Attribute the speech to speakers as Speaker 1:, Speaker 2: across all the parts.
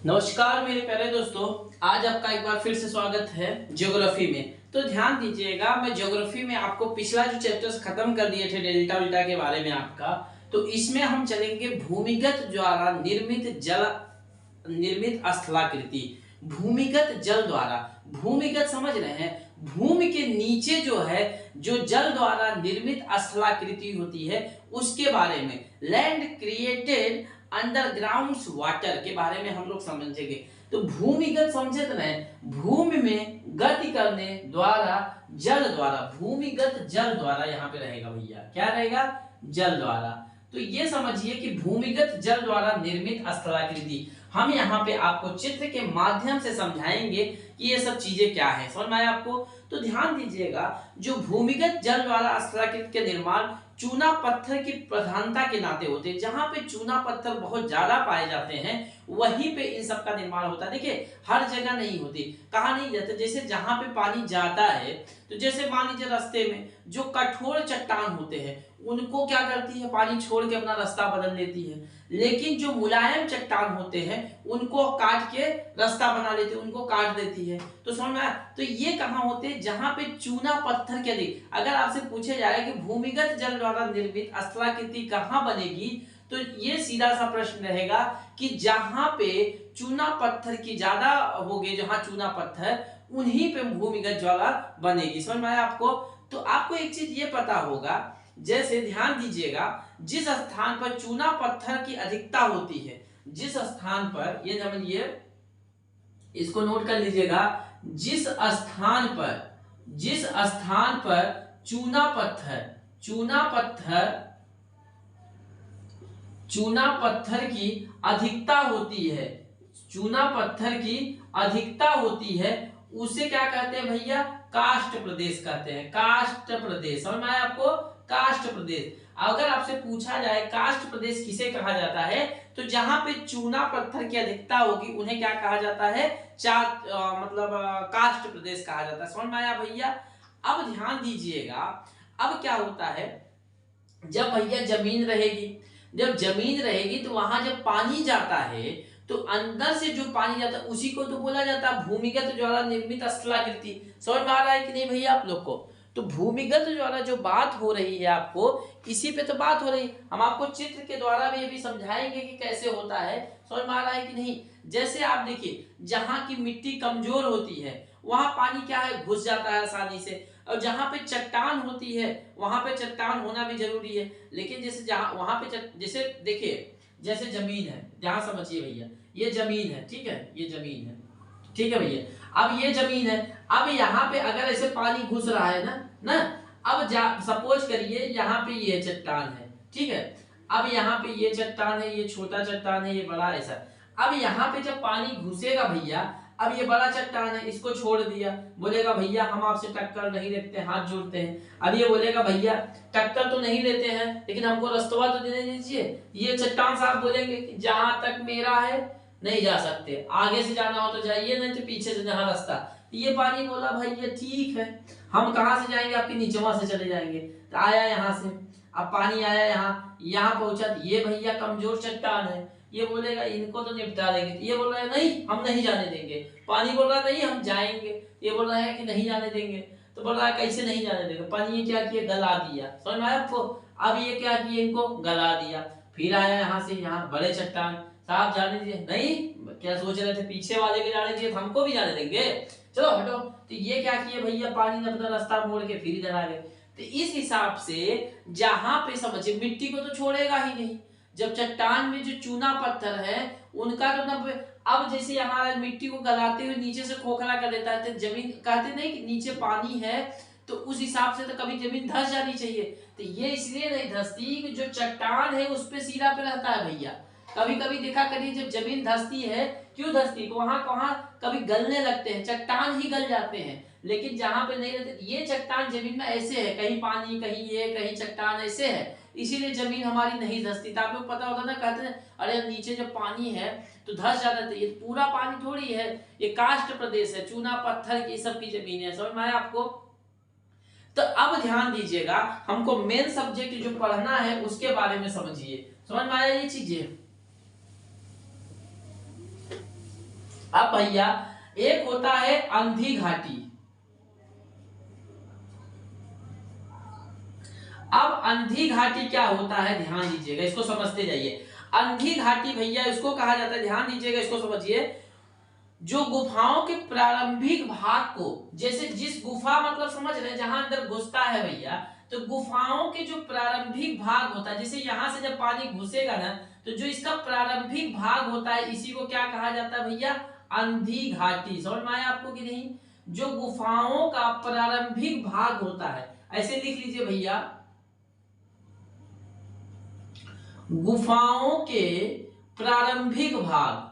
Speaker 1: नमस्कार मेरे प्यारे दोस्तों। आज आपका एक बार फिर से स्वागत है ज्योग्राफी में। तो ध्यान दीजिएगा, मैं ज्योग्राफी में आपको पिछला जो चैप्टर्स खत्म कर दिए थे डेल्टा उल्टा के बारे में आपका, तो इसमें हम चलेंगे भूमिगत द्वारा निर्मित स्थलाकृति। भूमिगत जल द्वारा, भूमिगत समझ रहे हैं, भूमि के नीचे जो है जो जल द्वारा निर्मित स्थलाकृति होती है उसके बारे में, लैंड क्रिएटेड अंडरग्राउंड वाटर के बारे में हम लोग समझेंगे। तो भूमिगत समझे तो नहीं, भूमि में गति करने द्वारा जल द्वारा, भूमिगत जल द्वारा यहाँ पे रहेगा भैया, क्या रहेगा, जल द्वारा। तो ये समझिए कि भूमिगत जल द्वारा निर्मित स्थलाकृति, हम यहाँ पे आपको चित्र के माध्यम से समझाएंगे कि ये सब चीजें क्या है। समझ में आया आपको? तो ध्यान दीजिएगा, जो भूमिगत जल द्वारा स्थलाकृति के निर्माण चूना पत्थर की प्रधानता के नाते होते हैं। जहां पे चूना पत्थर बहुत ज्यादा पाए जाते हैं वहीं पे इन सब का निर्माण होता है। देखिए हर जगह नहीं होती, कहा नहीं जाता, जैसे जहां पे पानी जाता है, तो जैसे मान लीजिए रास्ते में जो कठोर चट्टान होते हैं उनको क्या करती है, पानी छोड़ के अपना रास्ता बदल लेती है। लेकिन जो मुलायम चट्टान होते हैं उनको काट के रास्ता बना लेती है, उनको काट देती है। तो समझ में आया? तो ये कहाँ होते हैं, जहां पे चूना पत्थर के अधिक। अगर आपसे पूछे जाए कि भूमिगत जल द्वारा निर्मित स्थलाकृति कहाँ बनेगी, तो ये सीधा सा प्रश्न रहेगा कि जहां पे चूना पत्थर की ज्यादा होगी, जहां चूना पत्थर, उन्हीं पे भूमिगत ज्वाला बनेगी। समझ में आया आपको? तो आपको एक चीज ये पता होगा, जैसे ध्यान दीजिएगा, जिस स्थान पर चूना पत्थर की अधिकता होती है, जिस स्थान पर, ये समझिए, इसको नोट कर लीजिएगा, जिस स्थान पर चूना पत्थर की अधिकता होती है, चूना पत्थर की अधिकता होती है, उसे क्या कहते हैं भैया, काष्ठ प्रदेश कहते हैं। काष्ठ प्रदेश, समझ में आया आपको? काष्ठ प्रदेश। अगर आपसे पूछा जाए काष्ठ प्रदेश किसे कहा जाता है, तो जहां पे चूना पत्थर की अधिकता होगी उन्हें क्या कहा जाता है, काष्ठ प्रदेश कहा जाता है। समझ में आया भैया? अब ध्यान दीजिएगा, अब क्या होता है, जब भैया जमीन रहेगी तो वहां जब पानी जाता है तो अंदर से जो पानी जाता है उसी को तो बोला जाता है भूमिगत ज्वाला निर्मित स्थलाकृति। समझ में आ रहा है कि नहीं भैया आप लोग को? तो भूमिगत ज्वाला जो बात हो रही है आपको, इसी पे तो बात हो रही है। हम आपको चित्र के द्वारा भी ये भी समझाएंगे कि कैसे होता है। समझ में आ रहा है कि नहीं? जैसे आप देखिए, जहां की मिट्टी कमजोर होती है वहां पानी क्या है, घुस जाता है आसानी से, और जहां पे चट्टान होती है वहां पे चट्टान होना भी जरूरी है। लेकिन जैसे जहां वहां पे जैसे देखिए, जैसे जमीन है, जहां समझिए भैया, ये जमीन है, ठीक है, ये जमीन है, ठीक है भैया। अब ये जमीन है, अब यहाँ पे अगर ऐसे पानी घुस रहा है ना, अब सपोज करिए यहाँ पे ये चट्टान है, ठीक है, अब यहाँ पे ये चट्टान है, ये छोटा चट्टान है, ये बड़ा, ऐसा। अब यहाँ पे जब पानी घुसेगा भैया, अब ये बड़ा चट्टान है, इसको छोड़ दिया, बोलेगा भैया हम आपसे टक्कर नहीं देते, हाथ जोड़ते हैं। अब ये बोलेगा भैया टक्कर तो नहीं देते हैं लेकिन हमको रास्ता तो देने दीजिए। ये चट्टान साहब बोलेंगे कि जहां तक मेरा है नहीं जा सकते, आगे से जाना हो तो जाइए, नहीं तो पीछे से जहां रास्ता। ये पानी बोला भैया ठीक है, हम कहां से जाएंगे, आपके नीचवा से चले जाएंगे। तो आया यहाँ से, अब पानी आया यहाँ पहुंचा, ये भैया कमजोर चट्टान है, ये बोलेगा इनको तो निपटा देंगे। ये बोल रहा है नहीं हम नहीं जाने देंगे, पानी बोल रहा है नहीं हम जाएंगे, ये बोल रहा है कि नहीं जाने देंगे। तो बोल रहा है कैसे नहीं जाने देंगे, पानी ये क्या किया, गला दिया। समझ में आया आपको? अब ये क्या किया, इनको गला दिया। फिर आया यहाँ से, यहाँ बड़े चट्टान साहब जाने दीजिए, नहीं क्या सोच रहे थे, पीछे वाले के जाने दीजिए, हमको भी जाने देंगे, चलो हटो। तो ये क्या किए भैया, पानी ने अपना रास्ता मोड़ के फिर इधर आ गए। तो इस हिसाब से जहां पे समझिए मिट्टी को तो छोड़ेगा ही नहीं, जब चट्टान में जो चूना पत्थर है उनका तो तब, अब जैसे यहाँ मिट्टी को गलाते हुए नीचे से खोखला कर देता है, तो जमीन कहते नहीं कि नीचे पानी है, तो उस हिसाब से तो कभी जमीन धंस जानी चाहिए। तो ये इसलिए नहीं धंसती कि जो चट्टान है उस पे सिरा पे रहता है भैया। कभी कभी देखा करिए जब जमीन धंसती है, क्यों धंसती, वहां कहाँ कभी गलने लगते हैं, चट्टान ही गल जाते हैं। लेकिन जहां पे नहीं रहते, ये चट्टान जमीन में ऐसे है, कहीं पानी कहीं ये कहीं चट्टान, ऐसे है, इसीलिए जमीन हमारी नहीं धंसती। तो आप लोग पता होता ना, कहते हैं अरे नीचे जब पानी है तो धंस जाता है। ये पूरा पानी थोड़ी है, ये काष्ठ प्रदेश है, चूना पत्थर की सब की जमीन है। समझ में आया आपको? तो अब ध्यान दीजिएगा, हमको मेन सब्जेक्ट जो पढ़ना है उसके बारे में समझिए। समझ में आया ये चीजें? अब भैया एक होता है अंधी घाटी। अब अंधी घाटी क्या होता है, ध्यान दीजिएगा, इसको समझते जाइए। अंधी घाटी भैया इसको कहा जाता है, ध्यान दीजिएगा, इसको समझिए। जो गुफाओं के प्रारंभिक भाग को, जैसे जिस गुफा मतलब समझ रहे हैं जहां अंदर घुसता है भैया, तो गुफाओं के जो प्रारंभिक भाग होता है, जैसे यहां से जब पानी घुसेगा ना, तो जो इसका प्रारंभिक भाग होता है इसी को क्या कहा जाता है भैया, अंधी घाटी। समझ में आया आपको कि नहीं? जो गुफाओं का प्रारंभिक भाग होता है, ऐसे लिख लीजिए भैया, गुफाओं के प्रारंभिक भाग,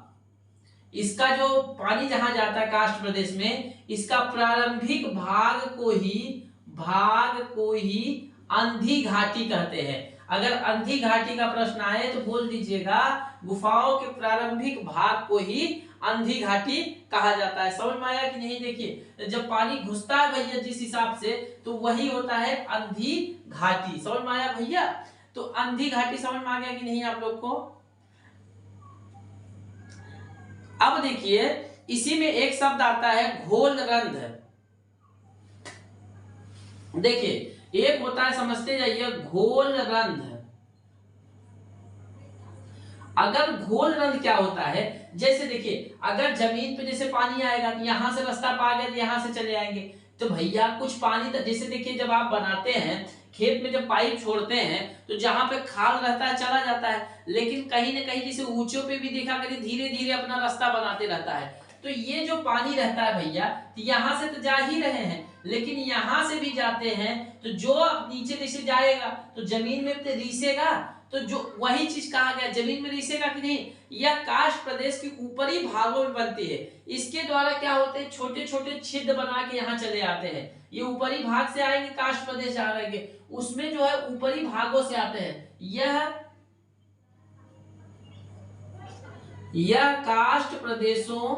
Speaker 1: इसका जो पानी जहां जाता है काष्ठ प्रदेश में, इसका प्रारंभिक भाग को ही अंधी घाटी कहते हैं। अगर अंधी घाटी का प्रश्न आए तो बोल दीजिएगा गुफाओं के प्रारंभिक भाग को ही अंधी घाटी कहा जाता है। समझ में आया कि नहीं? देखिए जब पानी घुसता है भैया जिस हिसाब से, तो वही होता है अंधी घाटी। समझ में आया भैया? तो अंधी घाटी समझ में आ गया कि नहीं आप लोग को? अब देखिए इसी में एक शब्द आता है घोलरंध। देखिए एक होता है, समझते जाइए, घोलरंध। अगर घोलरंध क्या होता है, जैसे देखिए अगर जमीन पे जैसे पानी आएगा तो यहां से रास्ता पा गए तो यहां से चले आएंगे, तो भैया कुछ पानी तो जैसे देखिए जब आप बनाते हैं खेत में, जब पाइप छोड़ते हैं तो जहां पे खाल रहता है चला जाता है, लेकिन कहीं ना कहीं जैसे ऊंचों पे भी देखा करिए धीरे धीरे अपना रास्ता बनाते रहता है। तो ये जो पानी रहता है भैया, तो यहाँ से तो जा ही रहे हैं, लेकिन यहाँ से भी जाते हैं, तो जो अब नीचे जैसे जाएगा तो जमीन में तो रिसेगा, तो जो वही चीज कहा गया, जमीन में रिसेगा कि नहीं, यह काष्ठ प्रदेश के ऊपरी भागों में बनती है। इसके द्वारा क्या होते हैं, छोटे छोटे छिद्र बना के यहाँ चले आते हैं। ये ऊपरी भाग से आएंगे, काष्ठ प्रदेश आएंगे, उसमें जो है ऊपरी भागों से आते हैं। यह काष्ठ प्रदेशों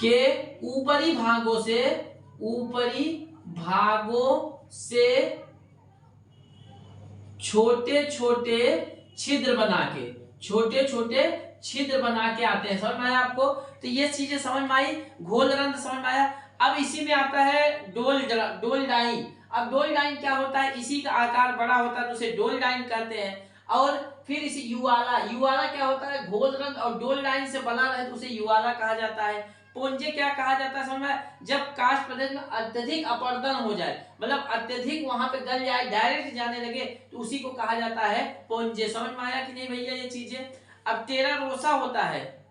Speaker 1: के ऊपरी भागों से छोटे छोटे छिद्र बना के आते हैं। समझ में आया आपको? तो ये चीजें समझ में आई, घोलरंध समझ में आया। अब इसी में आता है डोल डाइन। अब डोल डाइन क्या होता है, इसी का आकार बड़ा होता है तो उसे डोल डाइन कहते हैं। और फिर इसे युवाला क्या होता है, घोलरंध और डोल डाइन से बना रहे तो उसे युवाला कहा जाता है। पोंजे क्या कहा जाता है, समझ, जब काष्ठ प्रदेश में अत्यधिक अपरदन हो जाए, मतलब अत्यधिक वहां पे गल जाए, डायरेक्ट जाने लगे, तो उसी को कहा जाता है पोंजे। समझ में आया कि नहीं भैया ये चीजें? अब टेरा रोसा होता है।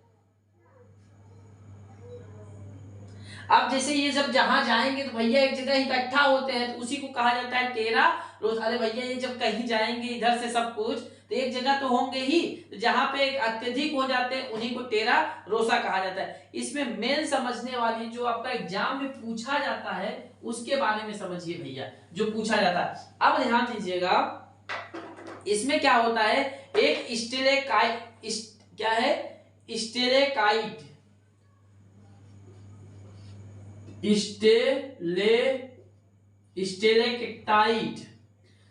Speaker 1: अब जैसे ये जब जहां जाएंगे तो भैया एक जगह इकट्ठा होते हैं, तो उसी को कहा जाता है टेरा रोसा। अरे भैया ये जब कहीं जाएंगे इधर से सब कुछ, तो एक जगह तो होंगे ही, तो जहां पे अत्यधिक हो जाते हैं उन्हीं को टेरा रोसा कहा जाता है। इसमें मेन समझने वाली जो आपका एग्जाम में पूछा जाता है उसके बारे में समझिए भैया, जो पूछा जाता है। अब ध्यान दीजिएगा, इसमें क्या होता है, एक क्या है, स्टेलेक्टाइट।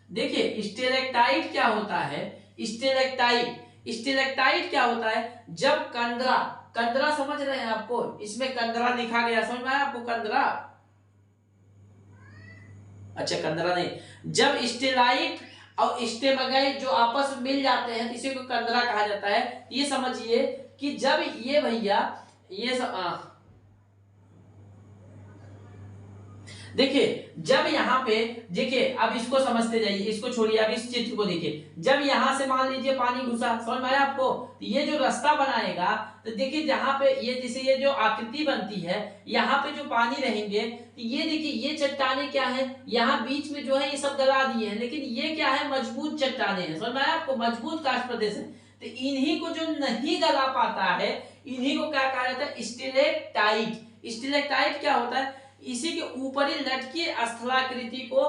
Speaker 1: देखिए स्टेलेक्टाइट क्या होता है, स्टेलेक्टाइट क्या होता है, जब कंदरा समझ रहे हैं आपको, इसमें कंदरा लिखा गया, समझ में आया आपको कंदरा? अच्छा कंदरा नहीं, जब स्टेलाइट और स्टेमगाइट जो आपस में मिल जाते हैं इसी को कंदरा कहा जाता है। ये समझिए कि जब ये भैया ये देखिए जब यहाँ पे देखिए, अब इसको समझते जाइए, इसको छोड़िए, अब इस चित्र को देखिए। जब यहां से मान लीजिए पानी घुसा, समझ में आया आपको, तो ये जो रास्ता बनाएगा, तो देखिए जहां पे ये जैसे ये जो आकृति बनती है, यहाँ पे जो पानी रहेंगे, तो ये देखिए ये चट्टाने क्या है, यहाँ बीच में जो है ये सब गला दिए हैं, लेकिन ये क्या है, मजबूत चट्टाने हैं। समझ में आया आपको? मजबूत काष्ठ प्रदेश है। तो इन्हीं को जो नहीं गला पाता है, इन्हीं को क्या कहा जाता है, स्टेलेक्टाइट। स्टेलेक्टाइट क्या होता है, इसी के ऊपरी लटकी स्थलाकृति को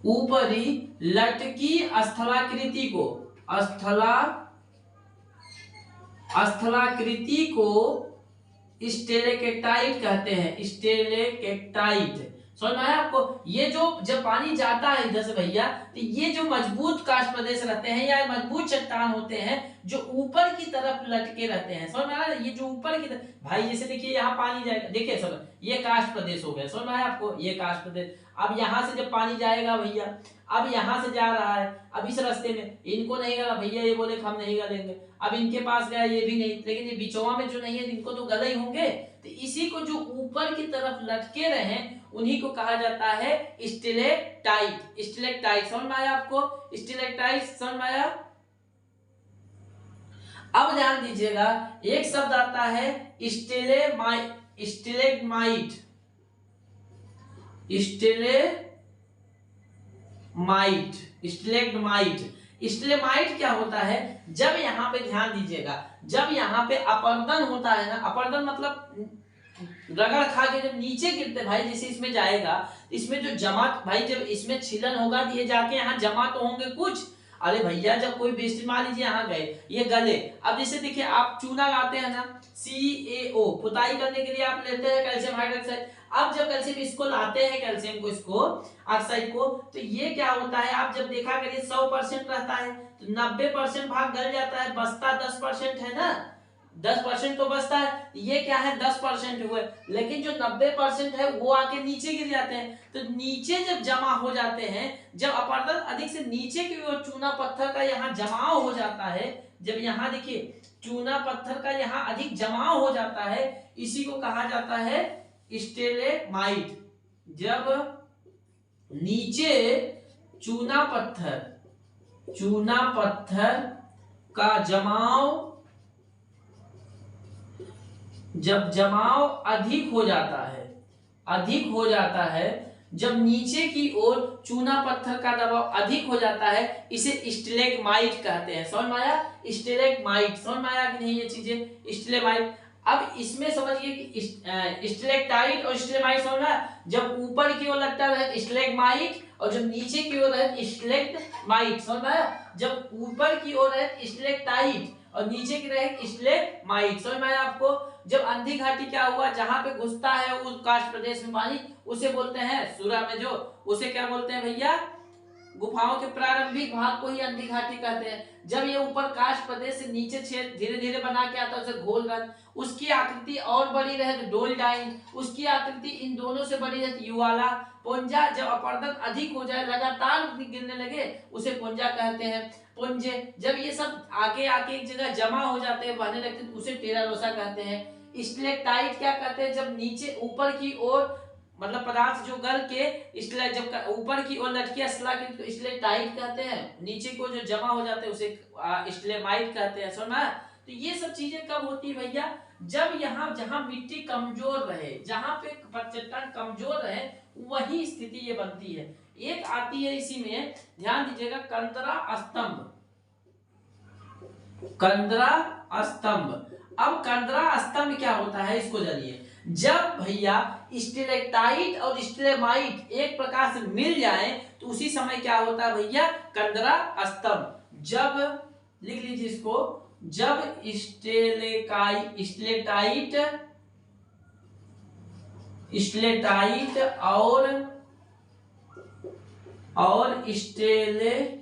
Speaker 1: ऊपरी लटकी स्थलाकृति को स्टेलेक्टाइट कहते हैं। स्टेलेक्टाइट समझ में आया आपको। ये जो जब पानी जाता है इधर से भैया, तो ये जो मजबूत काष्ठ प्रदेश रहते हैं या मजबूत चट्टान होते हैं जो ऊपर की तरफ लटके रहते हैं, समझ में आया। ये जो ऊपर की तरफ भाई, जैसे देखिए यहाँ पानी जाएगा, देखिए समझ, ये काष्ठ प्रदेश हो गया, समझ में आया आपको, ये काष्ठ प्रदेश। अब यहाँ से जब पानी जाएगा भैया, अब यहाँ से जा रहा है, अब इस रास्ते में इनको नहीं गला भैया, ये बोले हम नहीं गलेंगे, अब इनके पास गया ये भी नहीं, लेकिन ये बिचौवा में जो नहीं है इनको तो गले ही होंगे। तो इसी को जो ऊपर की तरफ लटके रहे उन्हीं को कहा जाता है स्टिलेक्टाइट। स्टिलेक्टाइट समझ में आया आपको, स्टिलेक्टाइट समझ में आया। अब ध्यान दीजिएगा, एक शब्द आता है स्टिलेमाइट। स्टिलेमाइट स्टिलेमाइट क्या होता है, जब यहाँ पे ध्यान दीजिएगा, जब यहाँ पे अपर्दन होता है ना, अपर्दन मतलब रगड़ खा के जब नीचे गिरते भाई, जैसे इसमें जाएगा, इसमें जो जमा भाई, जब इसमें छिलन होगा तो ये जाके यहाँ जमा तो होंगे कुछ। अरे भैया जब कोई बेस्ट मान लीजिए यहाँ गए ये गले, अब जैसे देखिए आप चूना लाते हैं ना, CaO पुताई करने के लिए आप लेते हैं कैल्शियम हाइड्रोक्साइड। अब जब कैल्शियम इसको लाते हैं, कैल्शियम को, इसको ऑक्साइड को, तो ये क्या होता है, आप जब देखा करिए 100% रहता है तो 90% भाग गल जाता है, बचता 10% है ना, 10% तो बचता है। ये क्या है 10% हुए, लेकिन जो 90% है वो आके नीचे गिर जाते हैं। तो नीचे जब जमा हो जाते हैं, जब अपर्दन अधिक से नीचे की ओर चूना पत्थर का यहाँ जमाव हो जाता है, जब यहाँ देखिए चूना पत्थर का यहाँ अधिक जमाव हो जाता है, इसी को कहा जाता है स्टेलेमाइट। जब नीचे चूना पत्थर का जमाव, जब जमाव अधिक हो जाता है, जब नीचे की ओर चूना पत्थर का दबाव अधिक हो जाता है, इसे स्टिलेगमाइट कहते हैं। समझ में आया, स्टिलेगमाइट समझ में आया कि नहीं ये चीजें, स्टिलेगमाइट। अब इसमें समझिए कि स्टिलेक्टाइट और स्टिलेगमाइट समझ में आया, जब ऊपर की ओर लगता है स्टिलेगमाइट और जब नीचे की ओर है स्टिलेगमाइट, समझ में आया। जब ऊपर की ओर है स्टिलेक्टाइट और नीचे की रहे स्टिलेगमाइट, समझ में आया आपको। जब अंधी घाटी क्या हुआ, जहां पे घुसता है उस काष्ठ प्रदेश में पानी, उसे बोलते हैं सूरा में जो, उसे क्या बोलते हैं भैया, गुफाओं के प्रारंभिक भाग को ही अंधी घाटी कहते हैं। जब ये ऊपर काष्ठ प्रदेश से नीचे छेद धीरे धीरे बना के आता है, उसे घोल रन, उसकी आकृति और बड़ी रहे तो डोल डाइन, उसकी आकृति इन दोनों से बड़ी रहे तो युवाला, पुंजा। जब अपर्दन अधिक हो जाए, लगातार गिरने लगे, उसे पुंजा कहते हैं, पुंजे। जब ये सब आगे आके एक जगह जमा हो जाते हैं, बहने लगते हैं, तो उसे टेरारोसा कहते हैं। स्टिलेक्टाइट क्या कहते हैं, जब नीचे ऊपर की ओर मतलब पदार्थ जो गल के जब ऊपर की ओर लटकी स्टिलेक्टाइट तो स्टिलेक्टाइट कहते हैं, नीचे को जो जमा हो जाते हैं उसे स्टिलेमाइट कहते हैं। सुना। तो ये सब चीजें कब होती है भैया, जब यहाँ जहाँ मिट्टी कमजोर रहे, जहाँ पे चट्टान कमजोर रहे, वही स्थिति ये बनती है। एक आती है इसी में, ध्यान दीजिएगा, कंदरा स्तंभ। कंदरा स्तंभ। अब कंदरा स्तंभ क्या होता है, इसको जानिए। जब भैया स्टिलेक्टाइट और स्टिलेमाइट एक प्रकार से मिल जाए तो उसी समय क्या होता है भैया, कंदरा स्तंभ। जब लिख लीजिए इसको, जब स्टिलेक्टाइट और स्टिलेमाइट,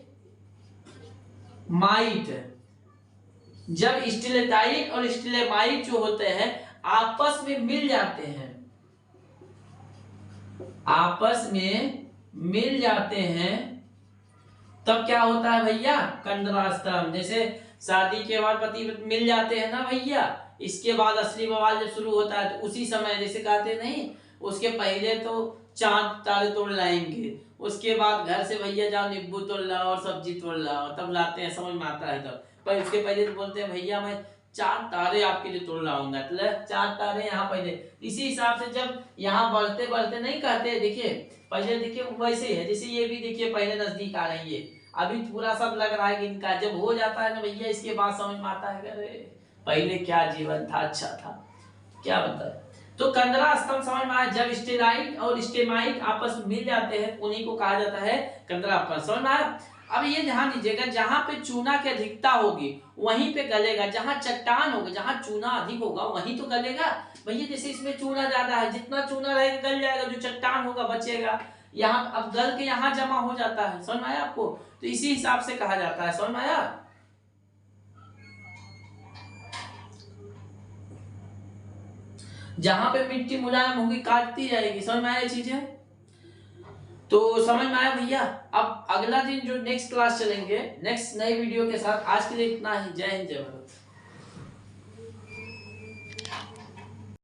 Speaker 1: जब स्टिलेक्टाइट और स्टिलेमाइट जो होते हैं आपस में मिल जाते हैं, आपस में मिल जाते हैं, तब क्या होता है भैया, कंदरा स्तंभ। जैसे शादी के बाद पति मिल जाते हैं ना भैया, इसके बाद असली बवाल जब शुरू होता है तो उसी समय, जैसे कहते नहीं, उसके पहले तो चांद तारे तोड़ लाएंगे, उसके बाद घर से भैया जाओ नींबू तोड़ लाओ और सब्जी तोड़ लाओ, तब लाते हैं, समझ में आता है तब। पर उसके पहले तो बोलते हैं भैया मैं 4 तारे आपके लिए तोड़ लाऊंगा, मतलब 4 तारे यहाँ पहले। इसी हिसाब से जब यहाँ बढ़ते बढ़ते नहीं कहते, देखिए पहले देखिए वैसे ही है, जैसे ये भी देखिए पहले नजदीक आ रही है, अभी पूरा सब लग रहा है कि इनका जब हो जाता है ना भैया, इसके बाद समझ में आता है अरे पहले क्या जीवन था, अच्छा था, क्या बताए। तो कंदरा स्तंभ समझ में आया, जब स्टिलाइट और स्टेमाइट आपस में मिल जाते हैं उन्हीं को कहा जाता है कंदरा स्तंभ, समझ में आया। अब ये ध्यान दीजिएगा, जहां पे चूना की अधिकता होगी वहीं पे गलेगा, जहां चट्टान होगा, जहां चूना अधिक होगा वहीं तो गलेगा भैया। जैसे इसमें चूना ज्यादा है, जितना चूना रहेगा गल जाएगा, जो चट्टान होगा बचेगा, यहाँ अब गल के यहाँ जमा हो जाता है। समझ में आया आपको? तो इसी हिसाब से कहा जाता है। समझ में आया? जहां पे मिट्टी मुलायम होगी काटती जाएगी। समझ में आया चीजें? तो समझ में आया भैया? अब अगला दिन जो नेक्स्ट क्लास चलेंगे नेक्स्ट नई वीडियो के साथ। आज के लिए इतना ही। जय हिंद, जय भारत।